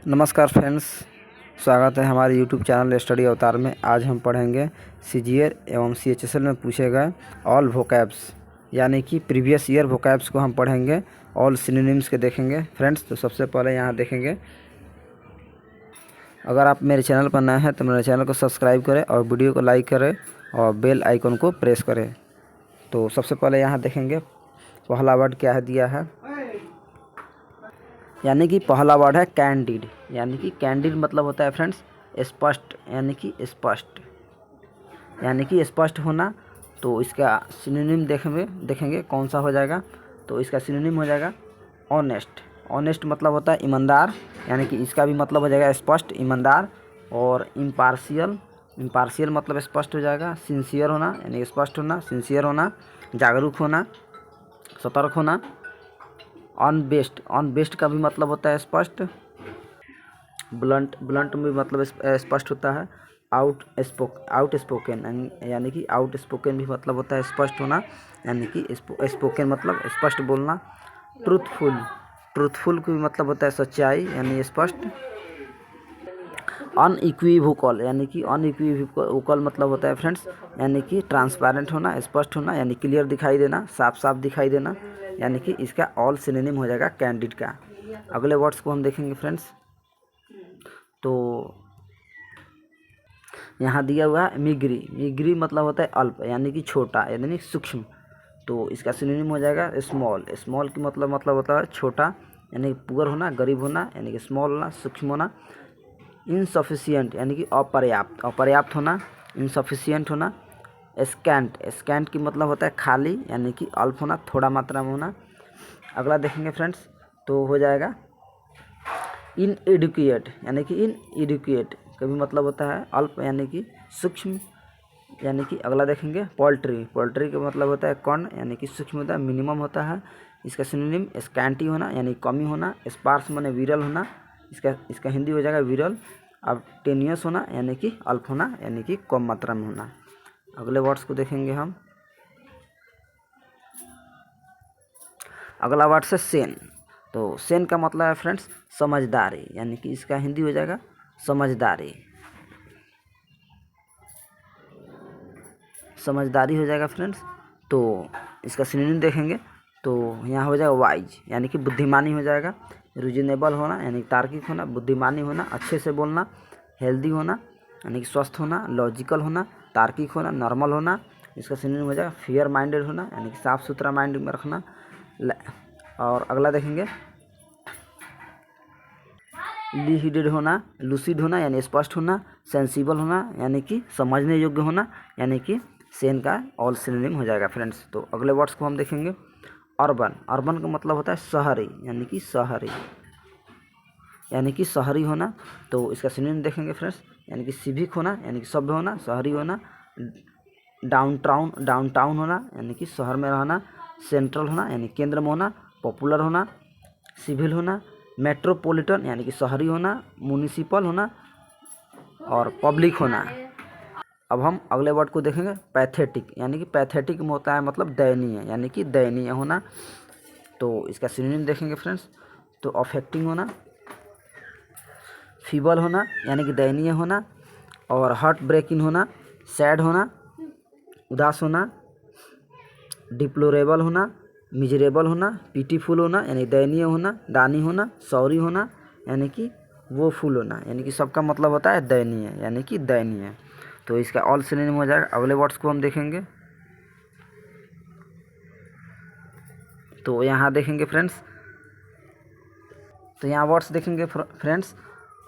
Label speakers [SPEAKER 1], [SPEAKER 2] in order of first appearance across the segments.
[SPEAKER 1] नमस्कार फ्रेंड्स, स्वागत है हमारे यूट्यूब चैनल स्टडी अवतार में। आज हम पढ़ेंगे सीजीएल एवं सीएचएसएल में पूछे गए ऑल वोकैब्स यानी कि प्रीवियस ईयर वोकैब्स को हम पढ़ेंगे, ऑल सिनोनिम्स के देखेंगे फ्रेंड्स। तो सबसे पहले यहाँ देखेंगे, अगर आप मेरे चैनल पर नए हैं तो मेरे चैनल को सब्सक्राइब करें और वीडियो को लाइक करें और बेल आइकन को प्रेस करें। तो सबसे पहले यहाँ देखेंगे पहला वर्ड क्या है दिया है, यानी कि पहला वर्ड है कैंडिड। यानी कि कैंडिड मतलब होता है फ्रेंड्स स्पष्ट, यानी कि स्पष्ट होना। तो इसका सिनोनिम देखेंगे कौन सा हो जाएगा। तो इसका सिनोनिम हो जाएगा ऑनेस्ट। ऑनेस्ट मतलब होता है ईमानदार, यानी कि इसका भी मतलब हो जाएगा स्पष्ट, ईमानदार। और इम्पार्शियल मतलब स्पष्ट हो जाएगा। सिंसियर होना यानी स्पष्ट होना, सिंसियर होना, जागरूक होना, सतर्क होना। ऑन बेस्ट का भी मतलब होता है स्पष्ट। ब्लंट में भी मतलब स्पष्ट होता है। आउट स्पोकन यानी कि आउट स्पोकन भी मतलब होता है स्पष्ट होना, यानी कि स्पोकन मतलब स्पष्ट बोलना। ट्रूथफुल का भी मतलब होता है सच्चाई यानी स्पष्ट। अनइक्विवोकल यानी कि अनइक्विवोकल मतलब होता है फ्रेंड्स, यानी कि ट्रांसपेरेंट होना, स्पष्ट होना, यानी क्लियर दिखाई देना, साफ साफ दिखाई देना। यानी कि इसका ऑल सिनोनिम हो जाएगा कैंडिड का। अगले वर्ड्स को हम देखेंगे फ्रेंड्स। तो यहाँ दिया हुआ है मिग्री मतलब होता है अल्प, यानी कि छोटा, यानी सूक्ष्म। तो इसका सिनोनिम हो जाएगा स्मॉल की मतलब होता है छोटा, यानी कि पुअर होना, गरीब होना, यानी कि स्मॉल होना, सूक्ष्म होना। इनसफिशिएंट यानी कि अपर्याप्त होना, इनसफिशिएंट होना। स्कैंट की मतलब होता है खाली, यानी कि अल्प होना, थोड़ा मात्रा में होना। अगला देखेंगे फ्रेंड्स, तो हो जाएगा इनएडुकेट, यानी कि इनएडुकेट का भी मतलब होता है अल्प, यानी कि सूक्ष्म। यानी कि अगला देखेंगे पोल्ट्री का मतलब होता है कर्ण, यानी कि सूक्ष्म होता है, मिनिमम होता है। इसका सिनोनिम स्कैंटी होना यानी कमी होना। स्पार्स माने विरल होना, इसका हिंदी हो जाएगा विरल। अब टेनियस होना यानी कि अल्प होना, यानी कि कम मात्रा में होना। अगले वर्ड्स को देखेंगे हम। अगला वर्ड है सेन। तो सेन का मतलब है फ्रेंड्स समझदारी, यानी कि इसका हिंदी हो जाएगा समझदारी हो जाएगा फ्रेंड्स। तो इसका सिनोनिम देखेंगे तो यहाँ हो जाएगा वाइज, यानी कि बुद्धिमानी हो जाएगा। रीजनेबल होना यानी तार्किक होना, बुद्धिमानी होना, अच्छे से बोलना। हेल्दी होना यानी कि स्वस्थ होना, लॉजिकल होना, तार्किक होना, नॉर्मल होना। इसका सिनोनिम हो जाएगा फेयर माइंडेड होना, यानी कि साफ सुथरा माइंड में रखना। और अगला देखेंगे लूसिड होना यानी स्पष्ट होना। सेंसिबल होना यानी कि समझने योग्य होना, यानी कि सेन का ऑल सिनोनिम हो जाएगा फ्रेंड्स। तो अगले वर्ड्स को हम देखेंगे। अर्बन का मतलब होता है शहरी, यानी कि शहरी होना। तो इसका सिनोनिम देखेंगे फ्रेंड्स, यानी कि सिविक होना, यानी कि सभ्य होना, शहरी होना। डाउनटाउन होना यानी कि शहर में रहना। सेंट्रल होना यानी केंद्र में होना। पॉपुलर होना, सिविल होना। मेट्रोपॉलिटन यानी कि शहरी होना, म्युनिसिपल होना और पब्लिक होना। अब हम अगले वर्ड को देखेंगे पैथेटिक, यानी कि पैथेटिक में होता है मतलब दयनीय, यानी कि दयनीय होना। तो इसका सिनोनिम देखेंगे फ्रेंड्स, तो अफेक्टिंग होना, फीबल होना यानी कि दयनीय होना, और हार्ट ब्रेकिंग होना, सैड होना, उदास होना, डिप्लोरेबल होना, मिजरेबल होना, पीटीफुल होना यानी दयनीय होना, दानी होना, सॉरी होना यानी कि वो फुल होना, यानी कि सबका मतलब होता है दयनीय, यानी कि दयनीय। तो इसका ऑल सिनोनिम हो जाएगा। अगले वर्ड्स को हम देखेंगे। तो यहाँ देखेंगे फ्रेंड्स, तो यहाँ वर्ड्स देखेंगे फ्रेंड्स।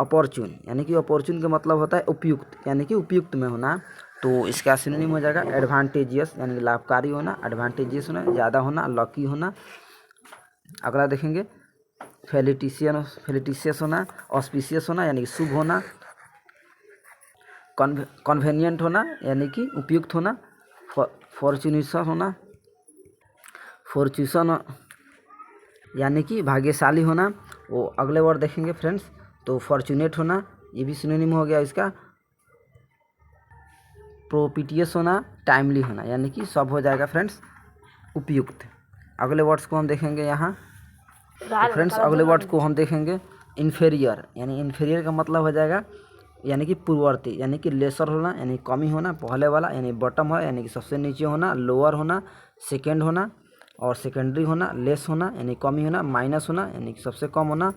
[SPEAKER 1] अपॉर्चुन, यानी कि अपॉर्चुन का मतलब होता है उपयुक्त, यानी कि उपयुक्त में होना। तो इसका सिनोनिम हो जाएगा एडवांटेजियस, यानी कि लाभकारी होना, एडवांटेजियस होना, ज़्यादा होना, लकी होना। अगला देखेंगे फेलिटिशियस होना, ऑस्पिशियस होना यानी कि शुभ होना। कन्वेनियंट होना यानी कि उपयुक्त होना। फॉर्चून यानी कि भाग्यशाली होना। वो अगले वर्ड देखेंगे फ्रेंड्स, तो फॉर्चुनेट होना, ये भी सिनोनिम हो गया इसका। प्रोपिटियस होना, टाइमली होना, यानी कि सब हो जाएगा फ्रेंड्स उपयुक्त। अगले वर्ड्स को हम देखेंगे यहाँ। तो फ्रेंड्स अगले वर्ड्स को हम देखेंगे इन्फेरियर, यानी इन्फेरियर का मतलब हो जाएगा यानी कि पूर्ववर्ती, यानी कि लेसर होना, यानी कमी होना, पहले वाला यानी बॉटम है यानी कि सबसे नीचे होना, लोअर होना, सेकेंड होना और सेकेंडरी होना, लेस होना यानी कमी होना, माइनस होना यानी कि सबसे कम होना,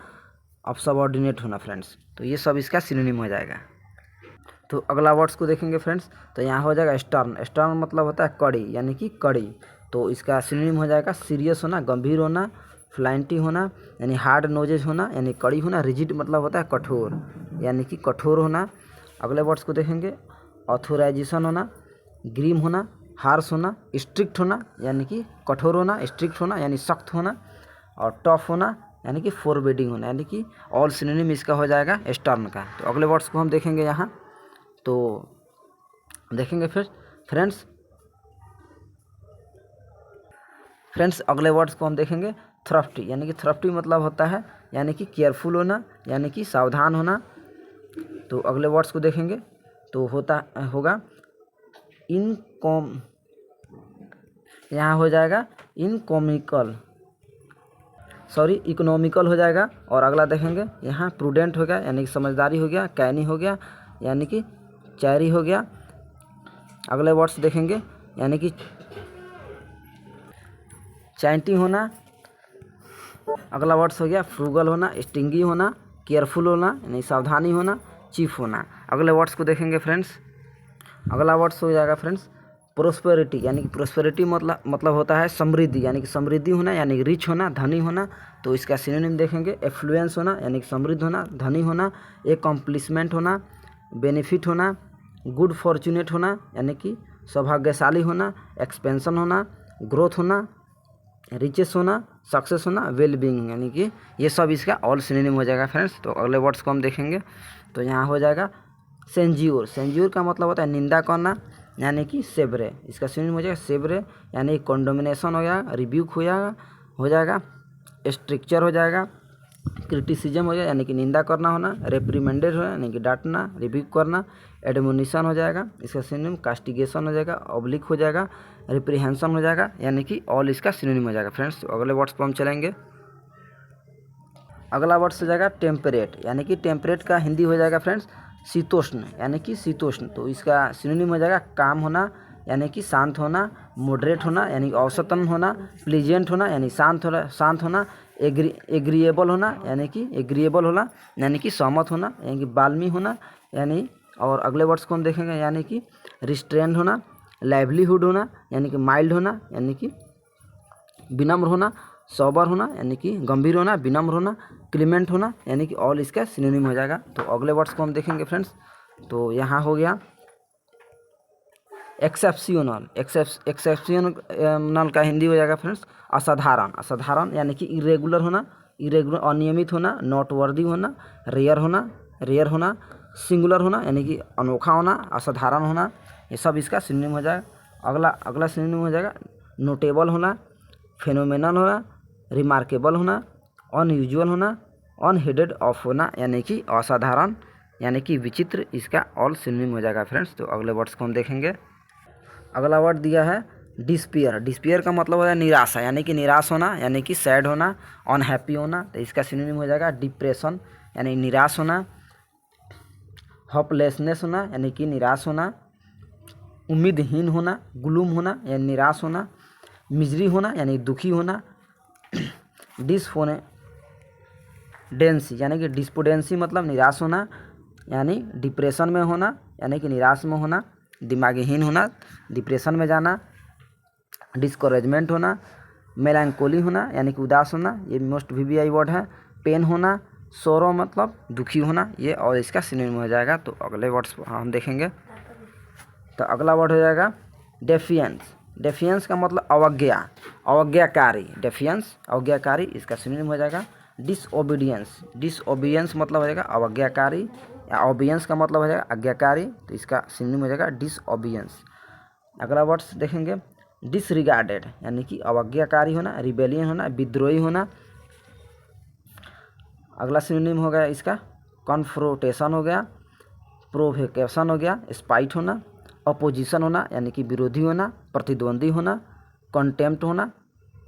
[SPEAKER 1] अब सबऑर्डिनेट होना फ्रेंड्स। तो ये सब इसका सिनोनिम हो जाएगा। तो अगला वर्ड्स को देखेंगे फ्रेंड्स, तो यहाँ हो जाएगा स्टर्न। स्टर्न मतलब होता है कड़ी, यानी कि कड़ी। तो इसका सिनोनिम हो जाएगा सीरियस होना, गंभीर होना, फ्लाइंटी होना यानी हार्ड नोजेज होना यानी कड़ी होना, रिजिड मतलब होता है कठोर, यानी कि कठोर होना। अगले वर्ड्स को देखेंगे, ऑथोराइजेशन होना, ग्रीम होना, हार्श होना, स्ट्रिक्ट होना यानी कि कठोर होना, स्ट्रिक्ट होना यानी सख्त होना, और टफ होना यानी कि फॉरबिडिंग होना, यानी कि ऑल सिनोनिम इसका हो जाएगा स्टर्न का। तो अगले वर्ड्स को हम देखेंगे यहाँ, तो देखेंगे फिर फ्रेंड्स अगले वर्ड्स को हम देखेंगे थ्रफ्टी, यानी कि थ्रफ्टी मतलब होता है यानी कि केयरफुल होना, यानी कि सावधान होना। तो अगले वर्ड्स को देखेंगे तो होगा इनकॉम, यहाँ हो जाएगा इकोनॉमिकल हो जाएगा। और अगला देखेंगे यहाँ प्रूडेंट हो गया यानी कि समझदारी हो गया, कैनी हो गया यानी कि चैरी हो गया। अगले वर्ड्स देखेंगे यानी कि चैंटी होना। अगला वर्ड्स हो गया फ्रूगल होना, स्टिंगी होना, केयरफुल होना यानी सावधानी होना, चीफ होना। अगले वर्ड्स को देखेंगे फ्रेंड्स, अगला वर्ड्स हो जाएगा फ्रेंड्स प्रोस्पेरिटी, यानी कि प्रोस्पेरिटी मतलब होता है समृद्धि, यानी कि समृद्धि होना, यानी कि रिच होना, धनी होना। तो इसका सिनोनिम देखेंगे एफ्लुएंस होना यानी कि समृद्ध होना, धनी होना, एकम्प्लिसमेंट होना, बेनिफिट होना, गुड फॉर्चुनेट होना यानी कि सौभाग्यशाली होना, एक्सपेंशन होना, ग्रोथ होना, रिचेस होना, सक्सेस होना, वेल बीइंग, यानी कि ये सब इसका ऑल सिनोनिम हो जाएगा फ्रेंड्स। तो अगले वर्ड्स को हम देखेंगे तो यहाँ हो जाएगा सेंज्यूर। सेंज्यूर का मतलब होता है निंदा करना यानी कि सेवरे। इसका सिनोनिम हो जाएगा सेवरे, यानी कॉन्डोमिनेशन हो जाएगा, रिब्यूक हो जाएगा, स्ट्रिक्चर हो जाएगा, क्रिटिसिज्म हो जाएगा यानी कि निंदा करना होना, रेप्रीमेंडेड हो यानी कि डांटना, रिब्यूक करना, एडमोनिशन हो जाएगा। इसका सिनोनिम कास्टिगेशन हो जाएगा, ऑब्लिक हो जाएगा, रिप्रीहेंशन हो जाएगा, यानी कि ऑल इसका सिनोनिम हो जाएगा फ्रेंड्स। तो अगले वर्ड्स पर हम चलेंगे। अगला वर्ड्स हो जाएगा टेम्परेट, यानी कि टेम्परेट का हिंदी हो जाएगा फ्रेंड्स शीतोष्ण, यानी कि शीतोष्ण। तो इसका सिनोनिम हो जाएगा काम होना यानी कि शांत होना, मॉडरेट होना यानी औसतन होना, प्लीजेंट होना यानी शांत होना, एग्रीएबल होना यानी कि एग्रीएबल होना यानी कि सहमत होना, यानी कि बाल्मी होना यानी। और अगले वर्ड्स को हम देखेंगे यानी कि रिस्ट्रेंड होना, लाइवलीहुड होना यानी कि माइल्ड होना यानी कि विनम्र होना, सोबर होना यानी कि गंभीर होना, विनम्र होना, क्लीमेंट होना यानी कि ऑल इसका सिनोनिम हो जाएगा। तो अगले वर्ड्स को हम देखेंगे फ्रेंड्स, तो यहाँ हो गया एक्सेप्शनल। एक्सेप्शनल का हिंदी हो जाएगा फ्रेंड्स असाधारण। असाधारण यानी कि इरेगुलर होना, अनियमित होना, नॉट वर्दी होना, रेयर होना, सिंगुलर होना यानी कि अनोखा होना, असाधारण होना, ये सब इसका सिनोनिम हो जाएगा। अगला सिनोनिम हो जाएगा नोटेबल होना, फेनोमेनल होना, रिमार्केबल होना, अनयूजुअल होना, अनहेडेड ऑफ होना यानी कि असाधारण यानी कि विचित्र, इसका ऑल सिनोनिम हो जाएगा फ्रेंड्स। तो अगले वर्ड्स को हम देखेंगे। अगला वर्ड दिया है डिस्पियर। डिस्पियर का मतलब होता है निराशा, यानी कि निराश होना यानी कि सैड होना, अनहैप्पी होना। तो इसका सिनोनिम हो जाएगा डिप्रेशन यानी निराश होना, होपलेसनेस होना यानी कि निराश होना, उम्मीदहीन होना, ग्लूम होना यानी निराश होना, मिजरी होना यानी दुखी होना, डिस्पोडेंसी यानी कि डिस्पोडेंसी मतलब निराश होना यानी डिप्रेशन में होना यानी कि निराश में होना, दिमागहीन होना, डिप्रेशन में जाना, डिस्करेजमेंट होना, मेलांकोली होना यानी कि उदास होना, ये मोस्ट वीवीआई वर्ड है, पेन होना, सोरो मतलब दुखी होना, ये और इसका सिनोनिम हो जाएगा। तो अगले वर्ड्स हम देखेंगे। तो अगला वर्ड हो जाएगा डेफियंस। डेफियंस का मतलब अवज्ञाकारी। डेफियंस अवज्ञाकारी, इसका सिनोनिम हो जाएगा डिसओबीडियंस। डिसओबीडियंस मतलब हो जाएगा अवज्ञाकारी, या ओबियंस का मतलब हो जाएगा आज्ञाकारी, तो इसका सिनोनिम हो जाएगा डिसओबीडियंस। अगला वर्ड्स देखेंगे डिसरिगार्डेड यानी कि अवज्ञाकारी होना, रिबेलियन होना, विद्रोही होना। अगला सिनोनिम हो गया इसका कॉन्फ्रोटेशन हो गया, प्रोवोकेशन हो गया, स्पाइट होना, अपोजिशन होना यानी कि विरोधी होना, प्रतिद्वंदी होना, कंटेम्प्ट होना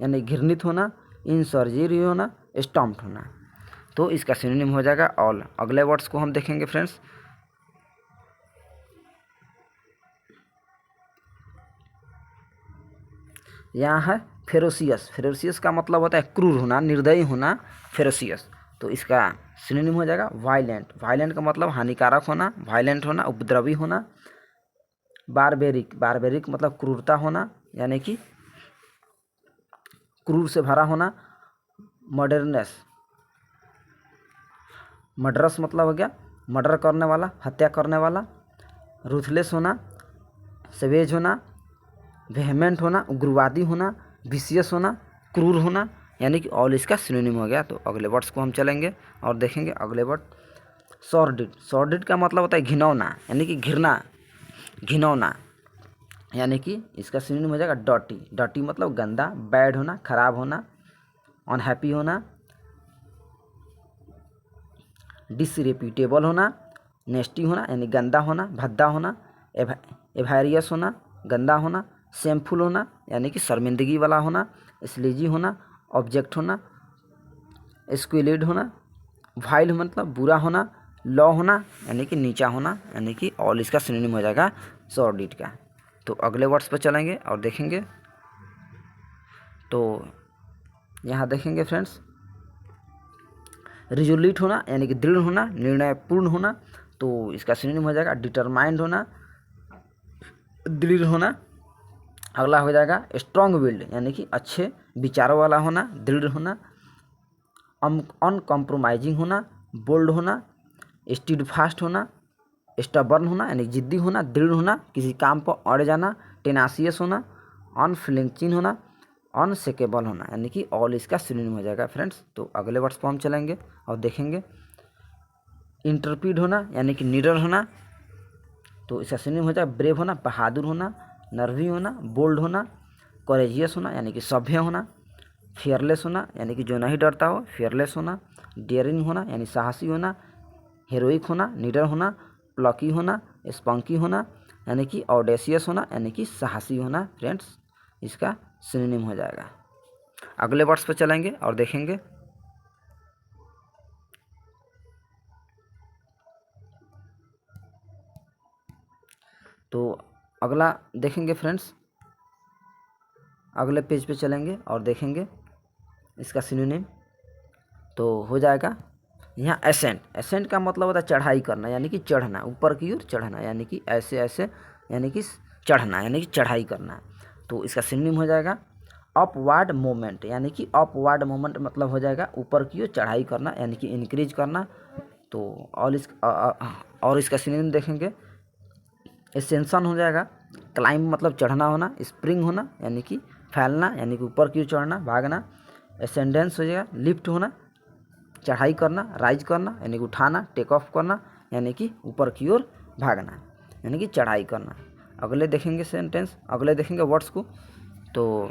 [SPEAKER 1] यानी घृणित होना, इंसर्जरी होना, स्टम्प्ड होना। तो इसका सिनोनिम हो जाएगा ऑल। अगले वर्ड्स को हम देखेंगे फ्रेंड्स। यहाँ है फेरोसियस। फेरोसियस का मतलब होता है क्रूर होना, निर्दयी होना, फेरोसियस। तो इसका सिनोनिम हो जाएगा वायलेंट। वायलेंट का मतलब हानिकारक होना, वायलेंट होना, उपद्रवी होना। बारबेरिक। बारबेरिक मतलब क्रूरता होना, यानी कि क्रूर से भरा होना। मर्डरनेस। मर्डरस मतलब हो गया मर्डर करने वाला, हत्या करने वाला। रूथलेस होना, सवेज होना, वेहमेंट होना, उग्रवादी होना, विशियस होना, क्रूर होना, यानी कि ऑल इसका सिनोनिम हो गया। तो अगले वर्ड्स को हम चलेंगे और देखेंगे। अगले वर्ड सॉर्डिड। सॉर्डिड का मतलब होता है घिनौना, यानी कि घिरना, घिनौना, यानी कि इसका सिनोनिम हो जाएगा डर्टी। डर्टी मतलब गंदा, बैड होना, खराब होना, अनहैप्पी होना, डिसरेप्यूटेबल होना, नेस्टी होना यानी गंदा होना, भद्दा होना, एवायरियस होना, गंदा होना, शेमफुल होना यानी कि शर्मिंदगी वाला होना, स्लेजी होना, ऑब्जेक्ट होना, स्क्विलिड होना, वाइल मतलब बुरा होना, लॉ होना यानी कि नीचा होना, यानी कि ऑल इसका सिनोनिम हो जाएगा सॉर्डिड का। तो अगले वर्ड्स पर चलेंगे और देखेंगे। तो यहाँ देखेंगे फ्रेंड्स, रिजोल्यूट होना यानी कि दृढ़ होना, निर्णयपूर्ण होना। तो इसका सिनोनिम हो जाएगा डिटरमाइंड होना, दृढ़ होना। अगला हो जाएगा स्ट्रॉन्ग विल्ड यानी कि अच्छे विचारों वाला होना, दृढ़ होना, अनकॉम्प्रोमाइजिंग होना, बोल्ड होना, स्टीडफास्ट होना, स्टबर्न होना यानी जिद्दी होना, दृढ़ होना, किसी काम पर अड़ जाना, टेनासियस होना, अनफ्लिंचिंग होना, अनशेकेबल होना, यानी कि ऑल इसका सिनोनिम हो जाएगा फ्रेंड्स। तो अगले वर्ड्स पर हम चलेंगे और देखेंगे। इंटरपीड होना यानी कि निडर होना। तो इसका सिनोनिम हो जाएगा ब्रेव होना, बहादुर होना, नर्वी होना, बोल्ड होना, करेजियस होना यानी कि सभ्य होना, फियरलेस होना यानी कि जो नहीं डरता हो, फियरलेस होना, डेयरिंग होना यानी साहसी होना, हेरोइक होना, निडर होना, प्लकी होना, स्पंकी होना यानी कि ऑडेसियस होना यानी कि साहसी होना। फ्रेंड्स इसका सिनोनिम हो जाएगा। अगले वर्ड्स पर चलेंगे और देखेंगे। तो अगला देखेंगे फ्रेंड्स, अगले पेज पे चलेंगे और देखेंगे इसका सिनोनिम। तो हो जाएगा यहाँ एसेंट। एसेंट का मतलब होता है चढ़ाई करना, यानी कि चढ़ना, ऊपर की ओर चढ़ना, यानी कि ऐसे ऐसे, यानी कि चढ़ना, यानी कि चढ़ाई करना। तो इसका सिनोनिम हो जाएगा अपवार्ड मोमेंट, यानी कि अपवार्ड मोमेंट मतलब हो जाएगा ऊपर की ओर चढ़ाई करना, यानी कि इंक्रीज करना। तो और इसका सिनोनिम देखेंगे। एसेंशन हो जाएगा क्लाइंब मतलब चढ़ना होना, स्प्रिंग होना यानी कि फैलना, यानी कि ऊपर की ओर चढ़ना, भागना। एसेंडेंस हो जाएगा लिफ्ट होना, चढ़ाई करना, राइज करना यानी कि उठाना, टेक ऑफ करना यानी कि ऊपर की ओर भागना, यानी कि चढ़ाई करना। अगले देखेंगे सेंटेंस, अगले देखेंगे वर्ड्स को। तो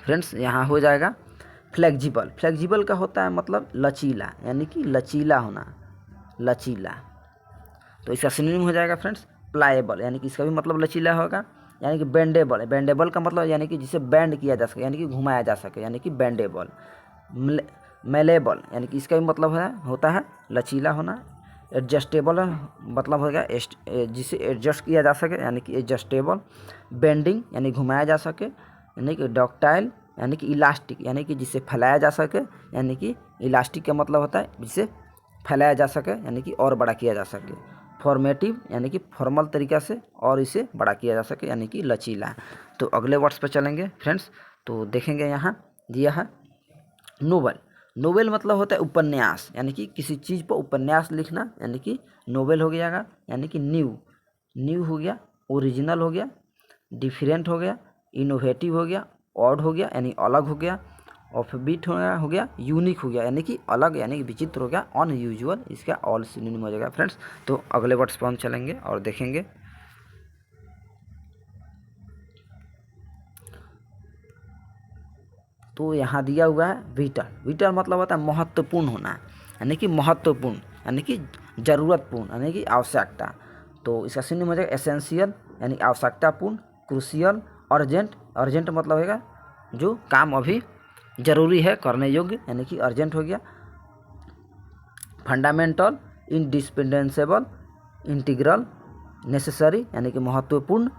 [SPEAKER 1] फ्रेंड्स यहाँ हो जाएगा फ्लेक्सिबल। फ्लेक्सिबल का होता है मतलब लचीला, यानी कि लचीला होना, लचीला। तो इसका सिनोनिम हो जाएगा फ्रेंड्स प्लाएबल, यानी कि इसका भी मतलब लचीला होगा। यानी कि बेंडेबल। बेंडेबल का मतलब यानी कि जिसे बेंड किया जा सके, यानी कि घुमाया जा सके, यानी कि बेंडेबल। मेलेबल यानी कि इसका भी मतलब होता है लचीला होना। एडजस्टेबल मतलब हो गया जिसे एडजस्ट किया जा सके, यानी कि एडजस्टेबल। बेंडिंग यानी घुमाया जा सके, यानी कि डॉक्टाइल यानी कि इलास्टिक, यानी कि जिसे फैलाया जा सके, यानी कि इलास्टिक का मतलब होता है जिसे फैलाया जा सके, यानी कि और बड़ा किया जा सके। फॉर्मेटिव यानी कि फॉर्मल तरीक़ा से और इसे बड़ा किया जा सके, यानी कि लचीला। तो अगले वर्ड्स पर चलेंगे फ्रेंड्स। तो देखेंगे यहाँ दिया है नोवेल। नोवेल मतलब होता है उपन्यास, यानी कि किसी चीज़ पर उपन्यास लिखना, यानी कि नोवेल हो गया, यानी कि न्यू हो गया, ओरिजिनल हो गया, डिफरेंट हो गया, इनोवेटिव हो गया, ऑड हो गया यानी अलग हो गया, ऑफबीट हो गया, यूनिक हो गया यानी कि अलग, यानी कि विचित्र हो गया, अनयूजुअल। इसका ऑल सिनोनिम हो जाएगा फ्रेंड्स। तो अगले वर्ड्स पर हम चलेंगे और देखेंगे। तो यहाँ दिया हुआ है विटल। विटल मतलब होता है महत्वपूर्ण होना, यानी कि महत्वपूर्ण, यानी कि ज़रूरतपूर्ण, यानी कि आवश्यकता। तो इसका सिनोनिम हो जाएगा एसेंशियल यानी आवश्यकतापूर्ण, क्रूशियल, अर्जेंट। अर्जेंट मतलब होगा जो काम अभी ज़रूरी है, करने योग्य, यानी कि अर्जेंट हो गया। फंडामेंटल, इंडिस्पेंडेंसेबल, इंटीग्रल, नेसेसरी यानी कि महत्वपूर्ण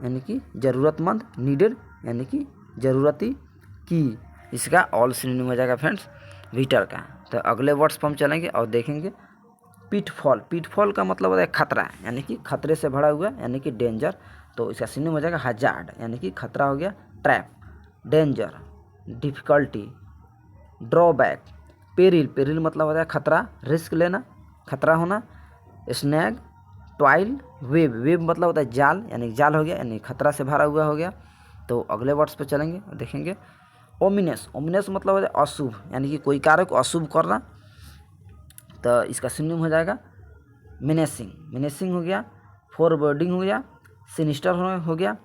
[SPEAKER 1] यानी कि ज़रूरतमंद, नीडेड यानी कि ज़रूरती, की इसका ऑल सिनोनिम हो जाएगा फ्रेंड्स विटर का। तो अगले वर्ड्स पर हम चलेंगे और देखेंगे पिटफॉल। पिटफॉल का मतलब होता है खतरा यानी कि खतरे से भरा हुआ यानी कि डेंजर। तो इसका सिनोनिम हो जाएगा हजार्ड यानी कि खतरा हो गया, trap, danger, difficulty, drawback, peril, peril मतलब होता है खतरा, रिस्क लेना, खतरा होना, स्नैग, ट्वाइल, वेब, वेब मतलब होता है जाल यानी जाल हो गया यानी खतरा से भरा हुआ हो गया। तो अगले वर्ड्स पे चलेंगे और देखेंगे ओमिनस। ओमिनस मतलब होता है अशुभ यानी कि कोई कार्य को अशुभ करना। तो इसका सिनोनिम हो जाएगा मेनेसिंग, मेनेसिंग हो गया, फॉरवर्डिंग हो गया, सिनिस्टर हो गया,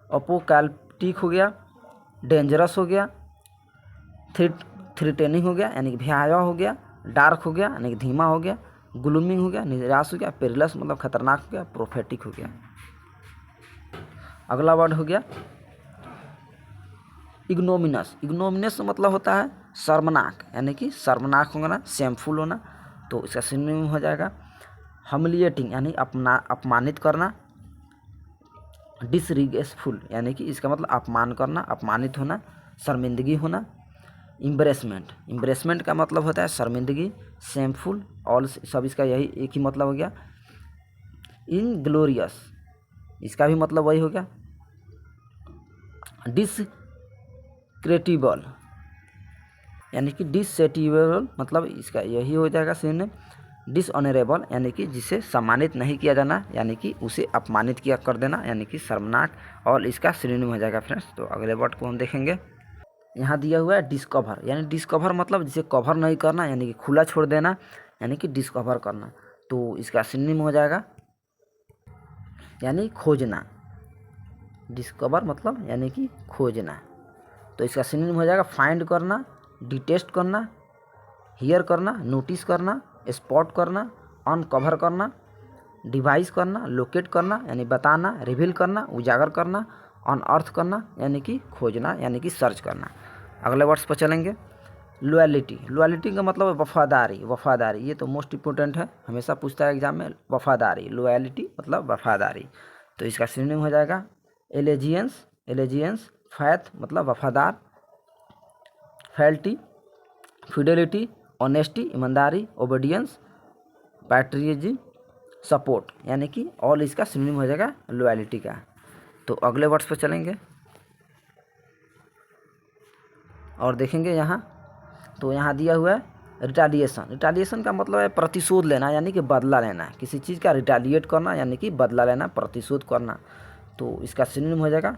[SPEAKER 1] अपोकैलिप्टिक हो गया, डेंजरस हो गया, थ्रेटनिंग हो गया यानी कि भयावह हो गया, डार्क हो गया यानी कि धीमा हो गया, ग्लूमिंग हो गया, निराश हो गया, पेरिलस मतलब खतरनाक हो गया, प्रोफेटिक हो गया। अगला वर्ड हो गया इग्नोमिनस। इग्नोमिनस मतलब होता है शर्मनाक यानी कि शर्मनाक होना, शेमफुल होना। तो इसका सिनोनिम हो जाएगा हम्लिएटिंग यानी अपमानित करना, डिसरिग्रेसफुल यानी कि इसका मतलब अपमान करना, अपमानित होना, शर्मिंदगी होना, इम्ब्रेसमेंट, इम्ब्रेसमेंट का मतलब होता है शर्मिंदगी, शेमफुल, ऑल सब इसका यही एक ही मतलब हो गया। इनग्लोरियस इसका भी मतलब वही हो गया। डिसक्रेडिबल यानी कि डिससेटिबल मतलब इसका यही हो जाएगा सिनोनिम। डिसऑनरेबल यानी कि जिसे सम्मानित नहीं किया जाना यानी कि उसे अपमानित किया कर देना यानी कि शर्मनाक, और इसका सिनोनिम हो जाएगा फ्रेंड्स। तो अगले वर्ड को हम देखेंगे। यहाँ दिया हुआ है डिस्कवर यानी डिस्कवर मतलब जिसे कवर नहीं करना यानी कि खुला छोड़ देना यानी कि डिस्कवर करना। तो इसका सिनोनिम हो जाएगा यानी खोजना। डिस्कवर मतलब यानी कि खोजना। तो इसका सिनोनिम हो जाएगा फाइंड करना, डिटेस्ट करना, हियर करना, नोटिस करना, स्पॉट करना, अनकवर करना, डिवाइस करना, लोकेट करना यानी बताना, रिवील करना, उजागर करना, अनअर्थ करना यानी कि खोजना यानी कि सर्च करना। अगले वर्ड्स पर चलेंगे। लॉयल्टी, लॉयल्टी का मतलब है वफादारी, वफादारी ये तो मोस्ट इंपॉर्टेंट है, हमेशा पूछता है एग्जाम में, वफादारी, लॉयल्टी मतलब वफादारी। तो इसका सिनोनिम हो जाएगा एलेजियंस, एलेजियंस, फैथ मतलब वफादार, फैल्टी, फिडेलिटी, ऑनेस्टी ईमानदारी, ओबीडियंस, पैट्रियटिज्म, सपोर्ट यानी कि ऑल इसका सिनोनिम हो जाएगा लॉयल्टी का। तो अगले वर्ड्स पर चलेंगे और देखेंगे यहाँ। तो यहाँ दिया हुआ है रिटालिएशन। रिटालिएशन का मतलब है प्रतिशोध लेना यानी कि बदला लेना, किसी चीज़ का रिटालिएट करना यानी कि बदला लेना, प्रतिशोध करना। तो इसका सिनोनिम हो जाएगा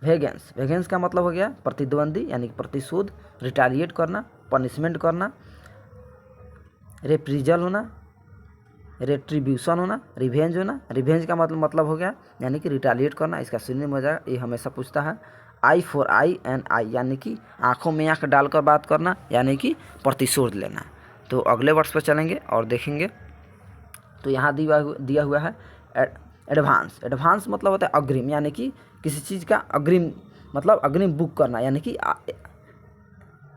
[SPEAKER 1] वेगेंस। वेगेंस का मतलब हो गया प्रतिद्वंदी यानी कि प्रतिशोध, रिटालिएट करना, पनिशमेंट करना, रेप्रिजल होना, रेट्रीब्यूशन होना, रिवेंज होना। रिवेंज का मतलब हो गया यानी कि रिटालिएट करना, इसका सिनोनिम हो जाएगा, ये हमेशा पूछता है I for I and I यानी कि आंखों में आंख डालकर बात करना यानी कि प्रतिशोध लेना। तो अगले वर्ड्स पर चलेंगे और देखेंगे। तो यहाँ दिया हुआ है एडवांस। एडवांस मतलब होता है अग्रिम यानी कि किसी चीज़ का अग्रिम मतलब अग्रिम बुक करना यानी कि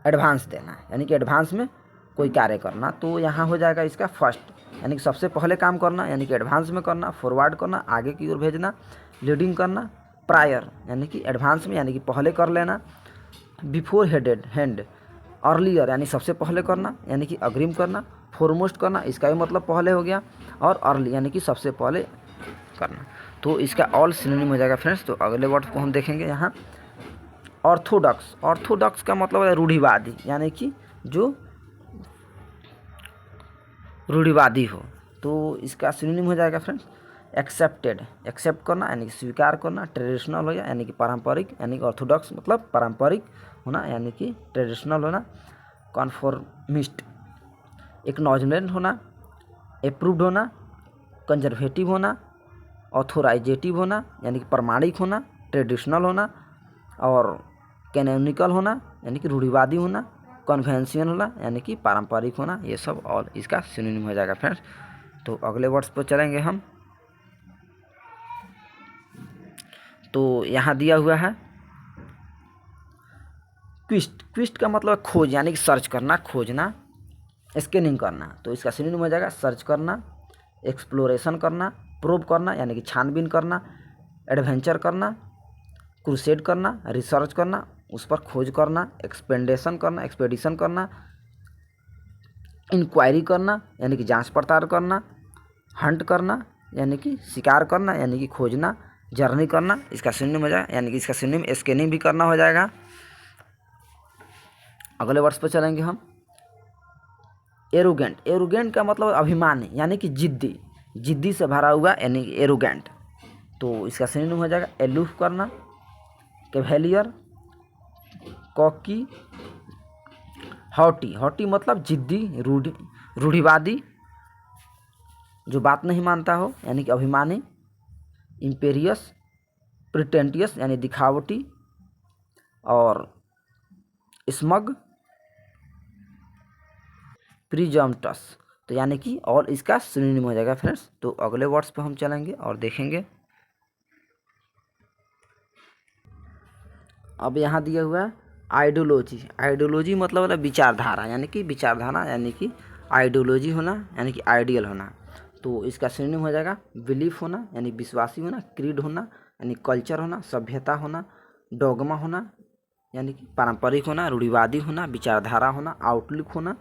[SPEAKER 1] एडवांस देना यानी कि एडवांस में कोई कार्य करना। तो यहाँ हो जाएगा इसका फर्स्ट यानी कि सबसे पहले काम करना यानी कि एडवांस में करना, फॉरवर्ड करना आगे की ओर भेजना, लीडिंग करना, प्रायर यानी कि एडवांस में यानी कि पहले कर लेना, बिफोर हेडेड हैंड, अर्लियर यानी सबसे पहले करना यानी कि अग्रिम करना, फोरमोस्ट करना इसका भी मतलब पहले हो गया, और अर्ली यानी कि सबसे पहले करना। तो इसका ऑल सिनोनिम हो जाएगा फ्रेंड्स। तो अगले वर्ड को हम देखेंगे यहाँ। ऑर्थोडॉक्स, ऑर्थोडॉक्स का मतलब है रूढ़िवादी यानी कि जो रूढ़िवादी हो। तो इसका सिनोनिम हो जाएगा फ्रेंड्स एक्सेप्टेड, एक्सेप्ट करना यानी कि स्वीकार करना, ट्रेडिशनल हो गया यानी कि पारंपरिक यानी कि ऑर्थोडॉक्स मतलब पारंपरिक होना यानी कि ट्रेडिशनल होना, कॉन्फॉर्मिस्ट, एक्नॉलेजमेंट होना, अप्रूव्ड होना, कंजर्वेटिव होना, ऑथोराइजेटिव होना यानी कि प्रमाणिक होना, ट्रेडिशनल होना, और कैनोनिकल होना यानी कि रूढ़िवादी होना, कन्वेंशियल होना यानी कि पारंपरिक होना। ये सब और इसका सिनोनिम हो जाएगा फ्रेंड्स। तो अगले वर्ड्स पर चलेंगे हम। तो यहाँ दिया हुआ है क्विस्ट, क्विस्ट का मतलब खोज यानी कि सर्च करना, खोजना, स्कैनिंग करना। तो इसका सिनोनिम हो जाएगा सर्च करना, एक्सप्लोरेशन करना, प्रोब करना यानी कि छानबीन करना, एडवेंचर करना, क्रूसेड करना, रिसर्च करना, उस पर खोज करना, एक्सपेडिशन करना, इंक्वायरी करना यानी कि जांच पड़ताल करना, हंट करना यानी कि शिकार करना यानी कि खोजना, जर्नी करना इसका सिनोनिम हो जाएगा, यानी कि इसका सिनोनिम स्कैनिंग भी करना हो जाएगा। अगले वर्ड्स पर चलेंगे हम। एरोगेंट, एरोगेंट का मतलब अभिमानी यानी कि जिद्दी, जिद्दी से भरा हुआ यानी कि एरोगेंट। तो इसका सिनोनिम हो जाएगा एलूफ करना, कैवेलियर, कॉकी, हॉटी, हॉटी मतलब जिद्दी, रूढ़िवादी, जो बात नहीं मानता हो यानी कि अभिमानी, इम्पेरियस, प्रिटेंटियस यानी दिखावटी, और स्मग, प्रिजम्पटस। तो यानी कि और इसका सिनोनिम हो जाएगा फ्रेंड्स। तो अगले वर्ड्स पे हम चलेंगे और देखेंगे। अब यहाँ दिया हुआ है आइडियोलॉजी, आइडियोलॉजी मतलब विचारधारा यानी कि विचारधारा यानी कि आइडियोलॉजी होना यानी कि आइडियल होना। तो इसका सिनोनिम हो जाएगा बिलीफ होना यानी विश्वासी होना, क्रीड होना यानी कल्चर होना, सभ्यता होना, डोगमा होना यानी कि पारंपरिक होना, रूढ़िवादी होना, विचारधारा होना, आउटलुक होना,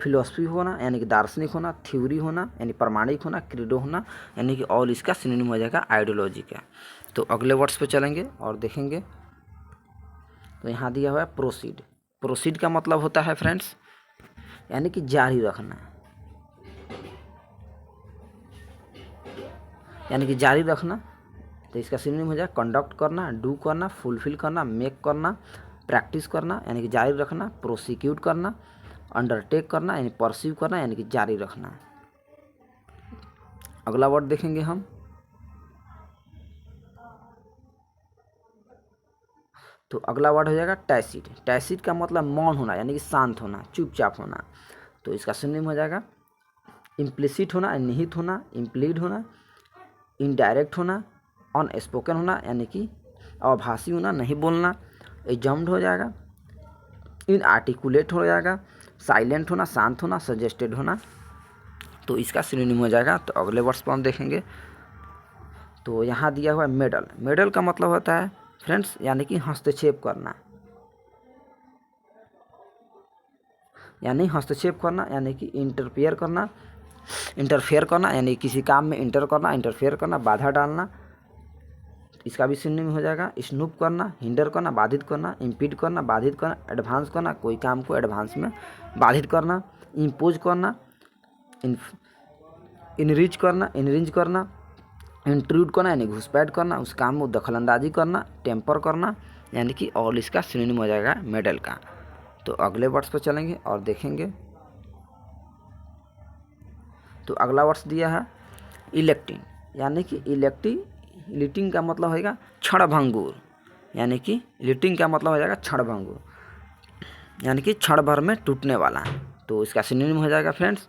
[SPEAKER 1] फिलोसफी होना यानी कि दार्शनिक होना, थ्योरी होना यानी प्रमाणिक होना, क्रीडो होना यानी कि ऑल इसका सिनोनिम हो जाएगा आइडियोलॉजी का। तो अगले वर्ड्स पे चलेंगे और देखेंगे। तो यहाँ दिया हुआ है प्रोसीड, प्रोसीड का मतलब होता है फ्रेंड्स यानी कि जारी रखना, यानी कि जारी रखना। तो इसका सिनोनिम हो जाएगा कंडक्ट करना, डू करना, फुलफिल करना, मेक करना, प्रैक्टिस करना यानी कि जारी रखना, प्रोसिक्यूट करना, अंडरटेक करना यानी परसीव करना यानी कि जारी रखना। अगला वर्ड देखेंगे हम। तो अगला वर्ड हो जाएगा टैसिड, टैसिड का मतलब मौन होना यानी कि शांत होना, चुपचाप होना। तो इसका सिनोनिम हो जाएगा इम्प्लिसिट होना, निहित होना, इम्प्लीड होना, इनडायरेक्ट होना, अनस्पोकन होना यानी कि अभाषी होना, नहीं बोलना, एजम्ड हो जाएगा, इनआर्टिकुलेट हो जाएगा, साइलेंट होना, शांत होना, सजेस्टेड होना। तो इसका सिनोनिम हो जाएगा। तो अगले वर्ड्स पर हम देखेंगे। तो यहाँ दिया हुआ है मेडल, मेडल का मतलब होता है फ्रेंड्स यानी कि हस्तक्षेप करना, यानी हस्तक्षेप करना यानी कि इंटरफेयर करना यानी किसी काम में इंटर करना, इंटरफेयर करना, बाधा डालना। इसका भी सिनोनिम हो जाएगा स्नूप करना, हिंडर करना, बाधित करना, इम्पीड करना, बाधित करना, एडवांस करना, कोई काम को एडवांस में बाधित करना, इम्पोज करना, इनरीच करना, इंट्रूड करना यानी घुसपैठ करना, उस काम में दखलंदाजी करना, टेम्पर करना यानी कि ऑल इसका सिनोनिम हो जाएगा मेडल का। तो अगले वर्ड्स पर चलेंगे और देखेंगे। तो अगला वर्ड्स दिया है इलेक्टिंग, यानी कि इलेक्टिंग का मतलब होगा क्षणभंगुर, यानी कि इलेक्टिंग का मतलब हो जाएगा क्षणभंगुर यानी कि क्षण भर में टूटने वाला। तो इसका सिनोनिम हो जाएगा फ्रेंड्स